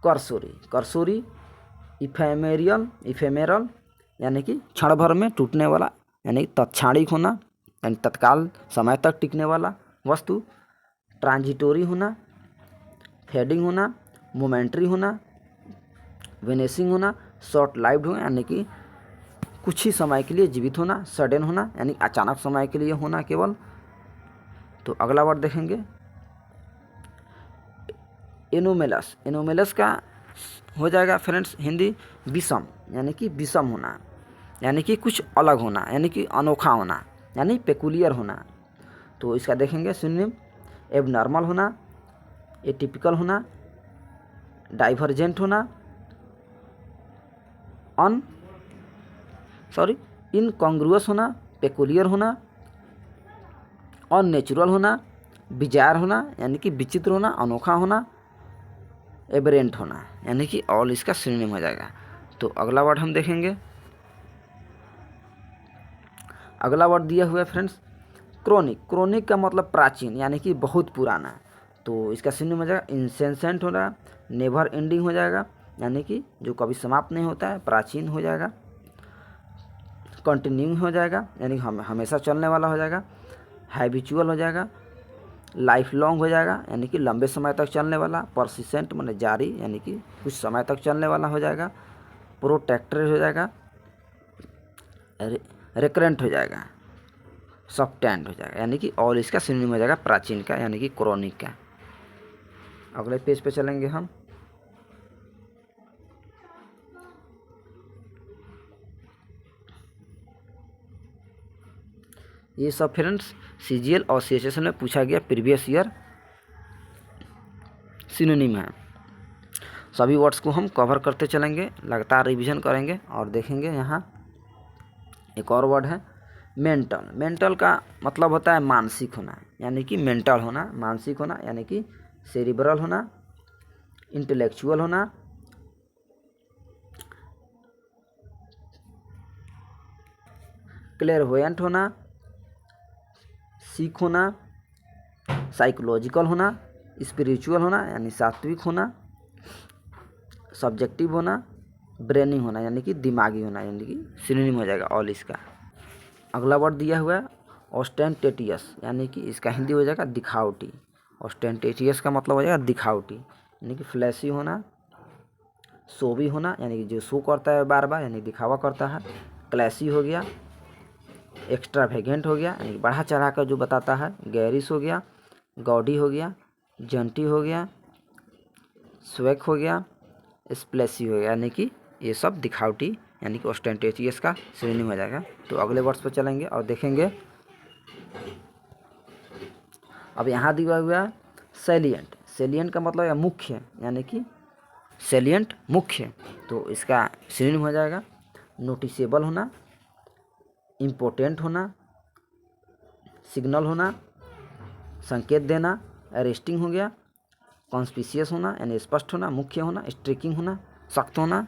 [SPEAKER 1] कर्सोरी, इफेमेरल यानी कि क्षण भर में टूटने वाला यानी तत्क्षणिक होना यानी तत्काल समय तक टिकने वाला वस्तु, ट्रांजिटोरी होना, फेडिंग होना, मोमेंट्री होना, वेनेसिंग होना, शॉर्ट लाइव्ड होना यानी कि कुछ ही समय के लिए जीवित होना, सडन होना यानी अचानक समय के लिए होना केवल। तो अगला वर्ड देखेंगे एनोमेलस का हो जाएगा फ्रेंड्स हिंदी विषम, यानी कि विषम होना यानी कि कुछ अलग होना यानी कि अनोखा होना यानी पेकुलियर होना। तो इसका देखेंगे सिनोनिम एबनॉर्मल होना, एटिपिकल होना, डाइवर्जेंट होना, इनकॉन्ग्रुअस होना, पेकुलियर होना, अननेचुरल होना, बिजार होना यानी कि विचित्र होना, अनोखा होना, एबरेंट होना यानी कि ऑल इसका सिनोनिम हो जाएगा। तो अगला वर्ड हम देखेंगे। अगला वर्ड दिया हुआ है फ्रेंड्स क्रोनिक का मतलब प्राचीन यानी कि बहुत पुराना। तो इसका सिनोनिम हो जाएगा इंसेंसेंट होगा, नेवर एंडिंग हो जाएगा यानी कि जो कभी समाप्त नहीं होता है, प्राचीन हो जाएगा, कंटिन्यूइंग हो जाएगा यानी हमेशा चलने वाला हो जाएगा, हैबिचुअल हो जाएगा, लाइफ लॉन्ग हो जाएगा यानी कि लंबे समय तक चलने वाला, परसिस्टेंट माने जारी यानी कि कुछ समय तक चलने वाला हो जाएगा, प्रोटेक्टर हो जाएगा, रिकरेंट हो जाएगा, सबटेंड हो जाएगा यानी कि और इसका सिनोनिम हो जाएगा प्राचीन का यानी कि क्रोनिक का। अगले पेज पे चलेंगे हम। ये सब फ्रेंड्स सीजीएल और सीएचएस में पूछा गया प्रीवियस ईयर सिनोनिम है। सभी वर्ड्स को हम कवर करते चलेंगे, लगातार रिवीजन करेंगे और देखेंगे। यहाँ एक और वर्ड है मेंटल। मेंटल का मतलब होता है मानसिक होना यानी कि मेंटल होना, मानसिक होना यानी कि सेरिब्रल होना, इंटेलेक्चुअल होना, क्लेयरवोयेंट होना, सीख होना, साइकोलॉजिकल होना, स्पिरिचुअल होना यानी सात्विक होना, सब्जेक्टिव होना, ब्रेनिंग होना यानी कि दिमागी होना यानी कि सिनोनिम हो जाएगा ऑल इसका। अगला वर्ड दिया हुआ है ऑस्टेंटेटियस यानी कि इसका हिंदी हो जाएगा दिखावटी। ऑस्टेंटेटियस का मतलब हो जाएगा दिखावटी यानी कि फ्लैशी होना, शोवी होना यानी कि जो शो करता है बार बार यानी दिखावा करता है, क्लैसी हो गया, एक्स्ट्रावेगेंट हो गया यानी बढ़ा चढ़ा कर जो बताता है, गैरिश हो गया, गॉडी हो गया, जंटी हो गया, स्वेक हो गया, स्प्लेसी हो गया यानी कि ये सब दिखावटी यानी कि ऑस्टेंटेटियस का सिनोनिम हो जाएगा। तो अगले वर्ड्स पर चलेंगे और देखेंगे। अब यहाँ दिया हुआ है सैलिएंट। सैलिएंट का मतलब है मुख्य यानी कि सैलिएंट मुख्य, तो इसका सिनोनिम हो जाएगा नोटिसेबल होना, इम्पोर्टेंट होना, सिग्नल होना, संकेत देना, अरेस्टिंग हो गया, कॉन्स्पिशियस होना यानी स्पष्ट होना, मुख्य होना, स्ट्रिकिंग होना, सख्त होना,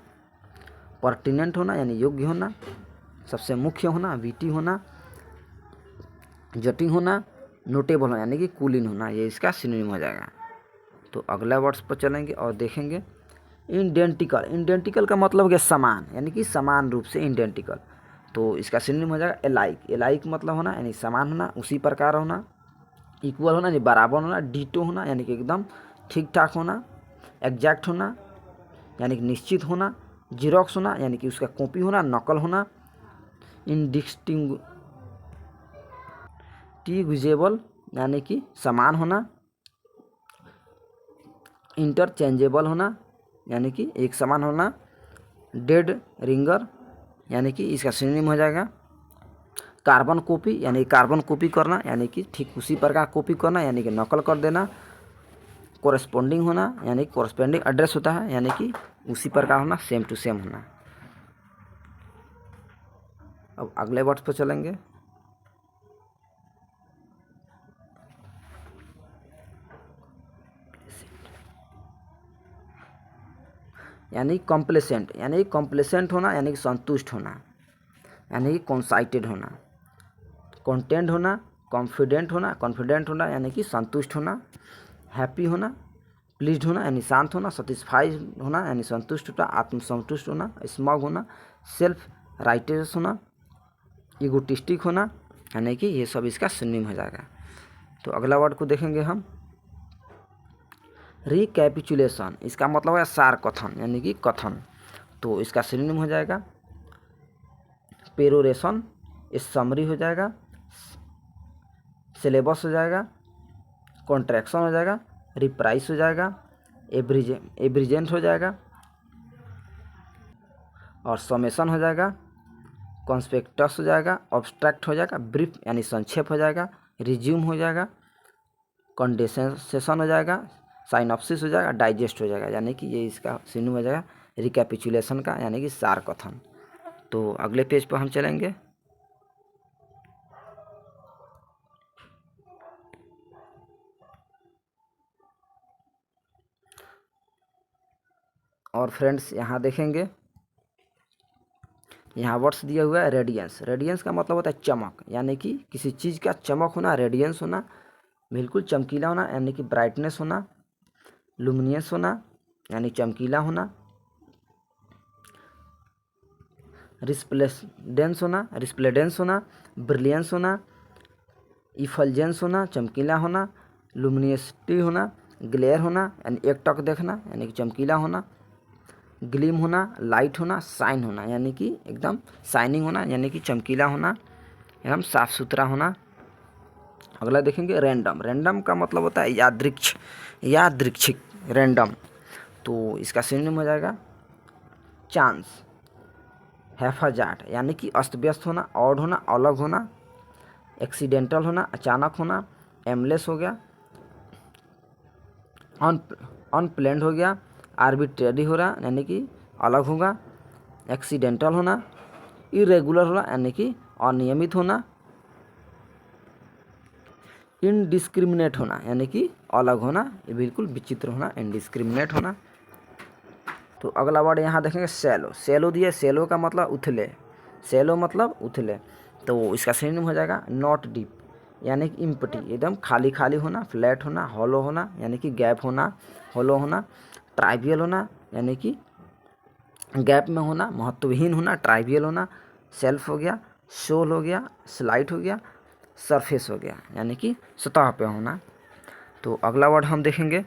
[SPEAKER 1] पर्टिनेंट होना यानी योग्य होना, सबसे मुख्य होना, वीटी होना, जटिंग होना, नोटेबल होना यानी कि कूलिंग होना, ये इसका सिनोनिम हो जाएगा। तो अगला वर्ड्स पर चलेंगे और देखेंगे इंडेंटिकल। इंडेंटिकल का मतलब हो गया समान यानी कि समान रूप से इंडेंटिकल, तो इसका सिनोनिम हो जाएगा एलाइक। एलाइक मतलब होना यानी समान होना, उसी प्रकार होना, इक्वल होना यानी बराबर होना, डिटो होना यानी कि एकदम ठीक ठाक होना, एग्जैक्ट होना यानी कि निश्चित होना, जीरोक्स होना यानी कि उसका कॉपी होना, नकल होना, इंडिस्टिंग्विशेबल यानी कि समान होना, इंटरचेंजेबल होना यानी कि एक समान होना, डेड रिंगर यानी कि इसका सिनोनिम हो जाएगा कार्बन कॉपी यानी कार्बन कॉपी करना यानी कि ठीक उसी प्रकार कॉपी करना यानी कि नकल कर देना, कोरेस्पोंडिंग होना यानी कोरेस्पोंडिंग एड्रेस होता है यानी कि उसी प्रकार होना, सेम टू सेम होना। अब अगले वर्ड्स पर चलेंगे। यानी कॉम्प्लेसेंट यानी कॉम्प्लेसेंट होना यानी कि संतुष्ट होना यानी कि कॉन्साइटेड होना, कॉन्टेंट होना, कॉन्फिडेंट होना, कॉन्फिडेंट होना यानी कि संतुष्ट होना, हैप्पी होना, प्लीज्ड होना यानी शांत होना, सेटिस्फाइड होना यानी संतुष्ट होना, आत्मसंतुष्ट होना, स्मग होना, सेल्फ राइटियस होना, इगोटिस्टिक होना यानी कि ये सब इसका सिनोनिम हो जाएगा। तो अगला वर्ड को देखेंगे हम रिकैपिचुलेशन। इसका मतलब है सार कथन यानी कि कथन, तो इसका सिनोनिम हो जाएगा पेरोरेशन, समरी हो जाएगा, सिलेबस हो जाएगा, कॉन्ट्रैक्शन हो जाएगा, रिप्राइस हो जाएगा, एब्रिजेंट हो जाएगा और समेशन हो जाएगा, कॉन्स्पेक्टस हो जाएगा, ऑब्स्ट्रैक्ट हो जाएगा, ब्रीफ यानी संक्षेप हो जाएगा, रिज्यूम हो जाएगा, कंडेंसेशन हो जाएगा, साइनॉप्सिस हो जाएगा, डाइजेस्ट हो जाएगा यानी कि ये इसका सिनोनिम हो जाएगा रिकैपिचुलेशन का यानी कि सार कथन। तो अगले पेज पर हम चलेंगे। और फ्रेंड्स यहाँ देखेंगे, यहाँ वर्ड्स दिया हुआ है रेडियंस। रेडियंस का मतलब होता है चमक यानी कि किसी चीज़ का चमक होना, रेडियंस होना, बिल्कुल चमकीला होना यानी कि ब्राइटनेस होना, लुमिनियस होना यानी चमकीला होना, रिस्प्लेडेंस होना, ब्रिलियंस होना, इफल्जेंस होना, चमकीला होना, लुमिनियसिटी होना, ग्लेयर होना यानी एकटक देखना यानी कि चमकीला होना, ग्लीम होना, लाइट होना, शाइन होना यानी कि एकदम शाइनिंग होना यानी कि चमकीला होना, एकदम साफ सुथरा होना। अगला देखेंगे रैंडम। रैंडम का मतलब होता है यादृच्छिक, रैंडम। तो इसका सिनोनिम हो जाएगा चांस। हैफाजार्ड यानी कि अस्त व्यस्त होना, ऑड होना, अलग होना, एक्सीडेंटल होना, अचानक होना, एमलेस हो गया, अनप्लेन्ड हो गया, आर्बिट्रेरी हो रहा यानी कि अलग होगा, एक्सीडेंटल होना, इरेगुलर होना यानी कि अनियमित होना, इनडिस्क्रिमिनेट होना यानी कि अलग होना, ये बिल्कुल विचित्र होना, इनडिस्क्रिमिनेट होना। तो अगला वर्ड यहाँ देखेंगे सैलो। सैलो दिया, सैलो का मतलब उथले, सैलो मतलब उथले। तो इसका सिनोनिम हो जाएगा नॉट डीप यानी कि इम्पटी, एकदम खाली खाली होना, फ्लैट होना, हॉलो होना यानी कि गैप होना, हॉलो होना, ट्राइवियल होना यानी कि गैप में होना, महत्वहीन होना, ट्राइवियल होना, सेल्फ हो गया, शोल हो गया, स्लाइट हो गया, सरफेस हो गया यानी कि सतह पे होना। तो अगला वर्ड हम देखेंगे।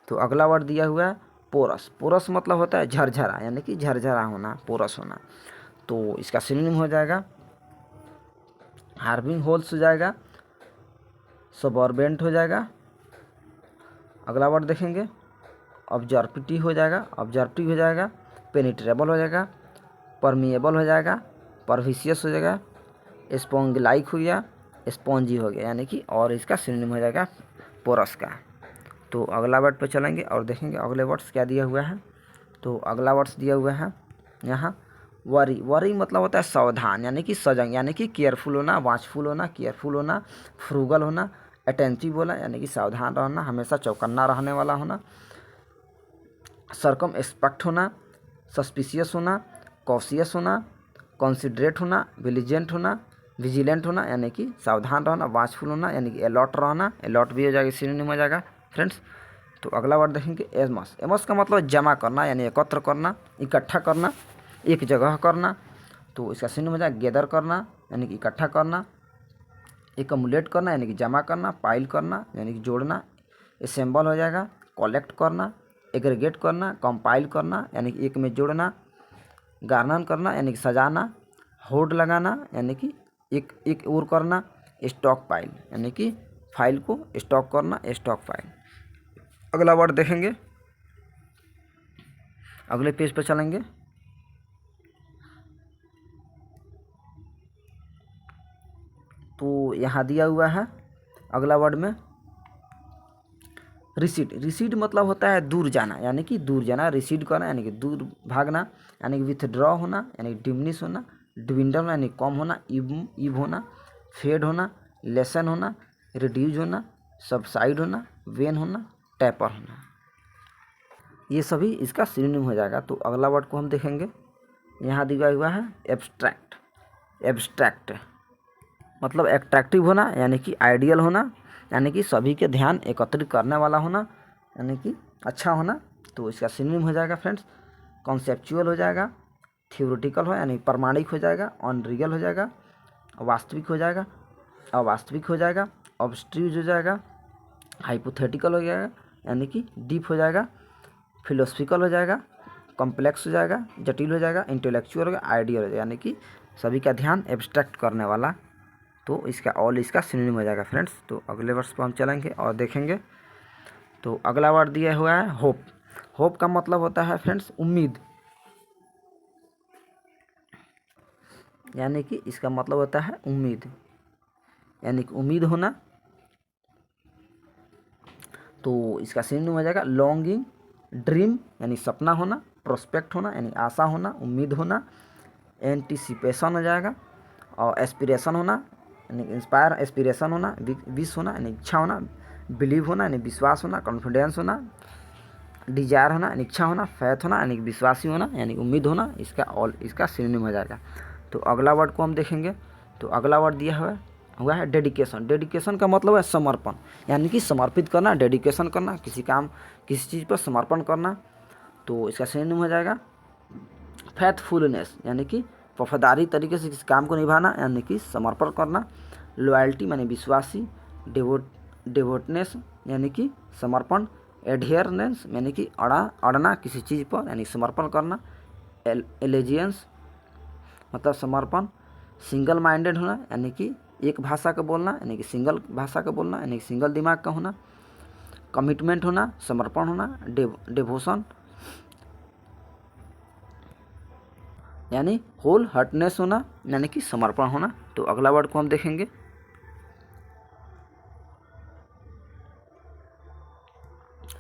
[SPEAKER 1] तो अगला वर्ड दिया हुआ है पोरस। पोरस मतलब होता है झरझरा यानी कि झरझरा होना, पोरस होना। तो इसका सिनोनिम हो जाएगा हार्बिंग होल्स हो जाएगा, सबॉर्बेंट हो जाएगा। अगला वर्ड देखेंगे ऑब्जर्पिटी हो जाएगा, ऑब्जर्पिटी हो जाएगा, पेनिट्रेबल हो जाएगा, परमिएबल हो जाएगा, परविशियस हो जाएगा, स्पॉन्गिलाइक हो गया, स्पॉन्जी हो गया यानी कि, और इसका सिनोनिम हो जाएगा पोरस का। तो अगला वर्ड पर चलेंगे और देखेंगे अगले वर्ड्स क्या दिया हुआ है। तो अगला वर्ड्स दिया हुआ है यहाँ वरी। वरी मतलब होता है सावधान यानी कि सजग यानी कि केयरफुल होना, वाचफुल होना, केयरफुल होना, फ्रूगल होना, अटेंटिव होना यानी कि सावधान रहना, हमेशा चौकन्ना रहने वाला होना, सरकम एक्सपेक्ट होना, सस्पिशियस होना, कॉशियस होना, कॉन्सिडरेट होना, विजिलेंट होना यानी कि सावधान रहना, वाचफुल होना यानी कि अलर्ट रहना, अलर्ट भी हो जाएगा, सिनोनिम हो जाएगा फ्रेंड्स। तो अगला वर्ड देखेंगे एमस। एमस का मतलब जमा करना यानी एकत्र करना, इकट्ठा करना, एक जगह करना। तो इसका सिनोनिम हो जाएगा गैदर करना यानी कि इकट्ठा करना, एकमुलेट करना यानी कि जमा करना, पाइल करना यानी कि जोड़ना, असेंबल हो जाएगा, कलेक्ट करना, एग्रीगेट करना, कंपाइल करना यानी कि एक में जोड़ना, गार्नन करना यानी कि सजाना, होल्ड लगाना यानी कि एक और करना, स्टॉक पाइल यानी कि फाइल को स्टॉक करना, स्टॉक फाइल। अगला वर्ड देखेंगे, अगले पेज पर चलेंगे। तो यहाँ दिया हुआ है अगला वर्ड में रिसीड। रिसीड मतलब होता है दूर जाना यानी कि दूर जाना, रिसीड करना यानी कि दूर भागना, यानी कि विथड्रॉ होना यानी कि डिमिनिश होना, डिविंडल होना यानी कम होना, ईव होना, फेड होना, लेसन होना, रिड्यूज होना, सबसाइड होना, वेन होना, टैपर होना, ये सभी इसका सिनोनिम हो जाएगा। तो अगला वर्ड को हम देखेंगे, यहाँ दिया हुआ है एब्स्ट्रैक्ट। एब्स्ट्रैक्ट मतलब एट्रैक्टिव होना यानी कि आइडियल होना यानी कि सभी के ध्यान एकत्रित करने वाला होना यानी कि अच्छा होना। तो इसका सिनोनिम हो जाएगा फ्रेंड्स कॉन्सेप्चुअल हो जाएगा, थ्योरेटिकल हो यानी प्रमाणिक हो जाएगा, अनरियल हो जाएगा, वास्तविक हो जाएगा, अवास्तविक हो जाएगा, ऑब्स्ट्रूज हो जाएगा, हाइपोथेटिकल हो जाएगा यानी कि डीप हो जाएगा, फिलोसफिकल हो जाएगा, कॉम्प्लेक्स हो जाएगा, जटिल हो जाएगा, इंटेलेक्चुअल हो जाएगा, आइडियल हो जाएगा यानी कि सभी का ध्यान एब्स्ट्रैक्ट करने वाला। तो इसका ऑल इसका सिनोनिम हो जाएगा फ्रेंड्स। तो अगले वर्ष पर हम चलेंगे और देखेंगे। तो अगला वर्ड दिया हुआ है होप। होप का मतलब होता है फ्रेंड्स उम्मीद, यानी कि इसका मतलब होता है उम्मीद यानी कि उम्मीद होना। तो इसका सिनोनिम हो जाएगा लॉन्गिंग, ड्रीम यानी सपना होना, प्रोस्पेक्ट होना यानी आशा होना, उम्मीद होना, एंटिसिपेशन हो जाएगा, और एस्पिरेशन होना यानी इंस्पायर, एस्पिरेशन होना, विश होना यानी इच्छा होना, बिलीव होना यानी विश्वास होना, कॉन्फिडेंस होना, डिजायर होना यानी इच्छा होना, फैथ होना यानी विश्वासी होना यानी उम्मीद होना। इसका ऑल इसका सिनोनिम हो जाएगा। तो अगला वर्ड को हम देखेंगे। तो अगला वर्ड दिया हुआ है डेडिकेशन। डेडिकेशन का मतलब है समर्पण यानी कि समर्पित करना, डेडिकेशन करना, किसी काम किसी चीज़ पर समर्पण करना। तो इसका सिनोनिम हो जाएगा फैथफुलनेस यानी कि वफादारी तरीके से किसी काम को निभाना यानी कि समर्पण करना, लॉयल्टी यानी विश्वासी, डिवोटनेस यानी कि समर्पण, एडहेयरनेस यानी कि अड़ना किसी चीज़ पर यानी समर्पण करना, एलेजियंस मतलब समर्पण, सिंगल माइंडेड होना यानी कि एक भाषा का बोलना यानी कि सिंगल भाषा का बोलना यानी कि सिंगल दिमाग का होना, कमिटमेंट होना समर्पण होना, डिवोशन यानी होल हार्टनेस होना यानी कि समर्पण होना। तो अगला वर्ड को हम देखेंगे।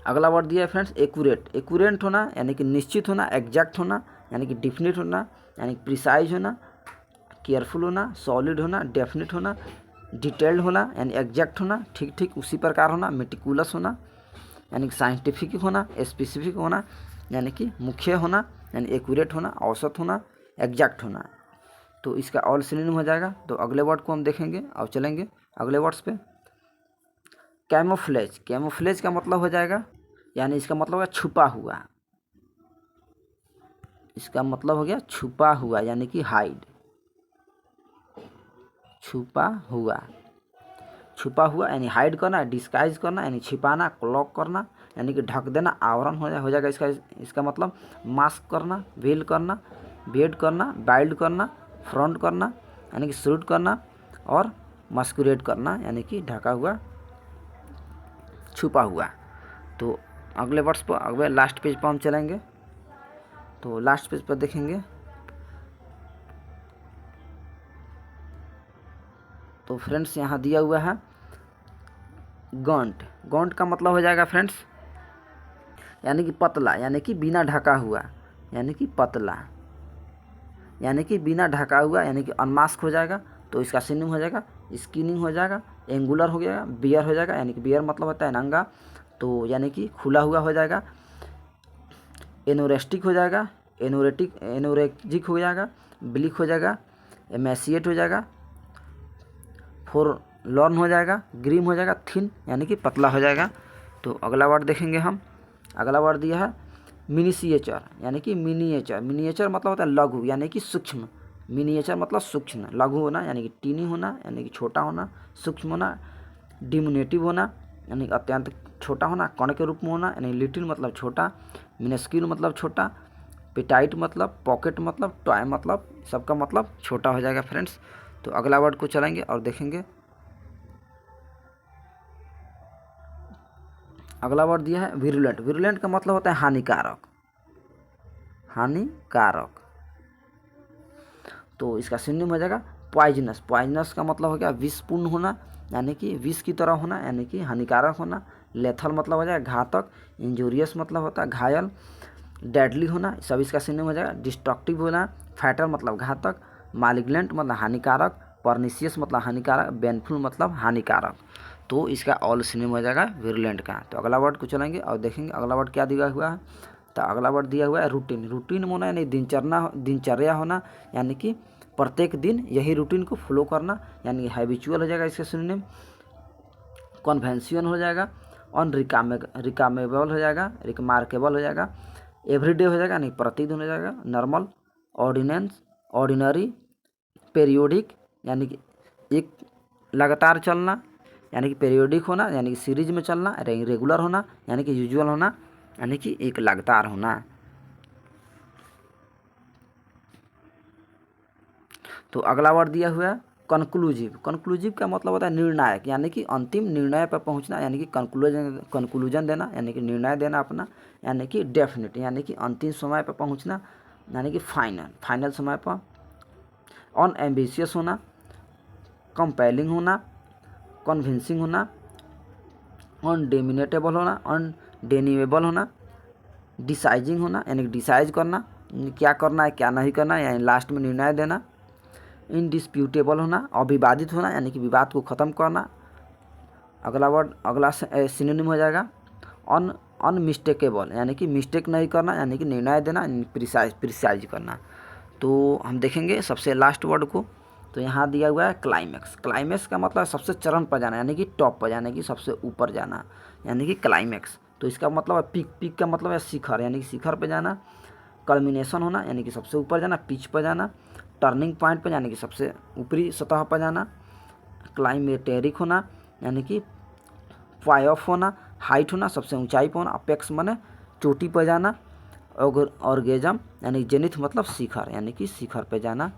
[SPEAKER 1] अगला वर्ड दिया है फ्रेंड्स एक्यूरेट। एक्यूरेट होना यानी कि निश्चित होना, एग्जैक्ट होना यानी कि डिफिनिट होना यानी कि प्रिसाइज होना, केयरफुल होना, सॉलिड होना, डेफिनिट होना, डिटेल्ड होना यानी एग्जैक्ट होना, ठीक ठीक उसी प्रकार होना, मेटिकुलस होना यानी कि साइंटिफिक होना, स्पेसिफिक होना यानी कि मुख्य होना यानी एक्यूरेट होना, औसत होना, एग्जैक्ट होना। तो इसका ऑल सिनोनिम हो जाएगा। तो अगले वर्ड को हम देखेंगे और चलेंगे अगले वर्ड्स पे। कैमोफ्लेज। कैमोफ्लेज का मतलब हो जाएगा यानी इसका मतलब है छुपा हुआ। इसका मतलब हो गया छुपा हुआ यानी कि हाइड, छुपा हुआ। छुपा हुआ यानी हाइड करना, डिस्गाइज करना यानी छिपाना, क्लॉक करना यानी कि ढक देना, आवरण हो जाएगा इसका मतलब मास्क करना, वेल करना, बेड करना, बाइल्ड करना, फ्रंट करना यानी कि शूट करना और मस्कुरेट करना यानी कि ढका हुआ, छुपा हुआ। तो अगले वर्ड्स पर अगले लास्ट पेज पर हम चलेंगे। तो लास्ट पेज पर देखेंगे तो फ्रेंड्स यहाँ दिया हुआ है गॉन्ट। गॉन्ट का मतलब हो जाएगा फ्रेंड्स यानी कि पतला यानी कि बिना ढका हुआ यानी कि पतला यानी कि बिना ढका हुआ यानी कि अनमास्क हो जाएगा। तो इसका सिनोनिम हो जाएगा स्किनिंग हो जाएगा, एंगुलर हो गया, बियर हो जाएगा यानी कि बियर मतलब होता है नंगा, तो यानी कि खुला हुआ हो जाएगा, एनोरेस्टिक हो जाएगा, एनोरेजिक हो जाएगा, ब्लिक हो जाएगा, एमेसिएट हो जाएगा, लॉर्न हो जाएगा, ग्रीम हो जाएगा, थिन यानी कि पतला हो जाएगा। तो अगला वर्ड देखेंगे हम। अगला वर्ड दिया है मिनिसिएचर यानी कि मिनिएचर। मिनिएचर मतलब होता है लघु यानी कि सूक्ष्म। मिनिएचर मतलब सूक्ष्म, लघु होना यानी कि टीनी होना यानी कि छोटा होना, सूक्ष्म होना, डिमिनुटिव होना यानी कि अत्यंत छोटा होना, कण के रूप में होना यानी लिटिल मतलब छोटा, मिनस्क्यूल मतलब छोटा, पेटाइट मतलब पॉकेट मतलब टॉय मतलब सबका मतलब छोटा हो जाएगा फ्रेंड्स। तो अगला वर्ड को चलेंगे और देखेंगे। अगला वर्ड दिया है विरुलेंट। विरुलेंट का मतलब होता है हानिकारक, हानिकारक। तो इसका सिनोनिम हो जाएगा पॉइजनस। पॉइजनस का मतलब हो गया विषपूर्ण होना यानी कि विष की तरह होना यानी कि हानिकारक होना, लेथल मतलब हो जाएगा घातक, इंजूरियस मतलब होता है घायल, डेडली होना सब इसका सिनोनिम हो जाएगा। डिस्ट्रक्टिव होना, फैटल मतलब घातक, मालिग्नेंट मतलब हानिकारक, पर्निशियस मतलब हानिकारक, बेनफुल मतलब हानिकारक। तो इसका ऑल सिनोनिम हो जाएगा विरुलेंट का। तो अगला वर्ड को चलेंगे और देखेंगे अगला वर्ड क्या दिया हुआ है। तो अगला वर्ड दिया हुआ है रूटीन। रूटीन होना यानी दिनचर्या होना यानी कि प्रत्येक दिन यही रूटीन को फॉलो करना यानी हैबिचुअल हो जाएगा इसका सिनोनिम। कन्वेंशन हो जाएगा, रिकामेबल हो जाएगा, रिमार्केबल हो जाएगा, एवरीडे हो जाएगा यानी प्रतिदिन हो जाएगा, नॉर्मल, ऑर्डिनेंस, ऑर्डिनरी, पीरियोडिक यानी कि एक लगातार चलना यानी कि पीरियोडिक होना यानी कि सीरीज में चलना, रेगुलर होना यानी कि यूजुअल होना यानी कि एक लगातार होना। तो अगला वर्ड दिया हुआ है कंक्लूजिव। कंक्लूजिव का मतलब होता है निर्णायक यानी कि अंतिम निर्णय पर पहुंचना यानी कि कंक्लूजन देना यानी कि निर्णय देना अपना, यानी कि डेफिनेट यानी कि अंतिम समय पर पहुंचना यानी कि फाइनल समय पर। अनएम्बिशियस होना, कंपेलिंग होना, कन्विंसिंग होना, अनडेमिनेटेबल होना, अनडेनिवेबल होना, डिसाइजिंग होना यानी कि डिसाइज करना क्या करना है क्या नहीं करना यानी लास्ट में निर्णय देना। इनडिस्प्यूटेबल होना, अविवादित होना यानी कि विवाद को ख़त्म करना। अगला वर्ड अगला सिनोनिम हो जाएगा अनमिस्टेकेबल यानी कि मिस्टेक नहीं करना यानी कि निर्णय देना, प्रिसाइज करना। तो हम देखेंगे सबसे लास्ट वर्ड को। तो यहाँ दिया हुआ है क्लाइमैक्स। क्लाइमैक्स का मतलब सबसे चरम पर जाना यानी कि टॉप पर जाना, कि सबसे ऊपर जाना यानी कि क्लाइमैक्स। तो इसका मतलब है पीक का मतलब है शिखर यानी कि शिखर पर जाना। कल्मिनेशन होना यानी कि सबसे ऊपर जाना, पिच पर जाना। टर्निंग पॉइंट पर यानी कि सबसे ऊपरी सतह पर जाना। क्लाइमेटेरिक होना यानी कि पाई ऑफ होना, हाइट होना सबसे ऊंचाई पर होना, अपेक्स माने चोटी पर जाना, ऑर्गेजम यानी जेनिथ मतलब शिखर यानी कि शिखर पे जाना,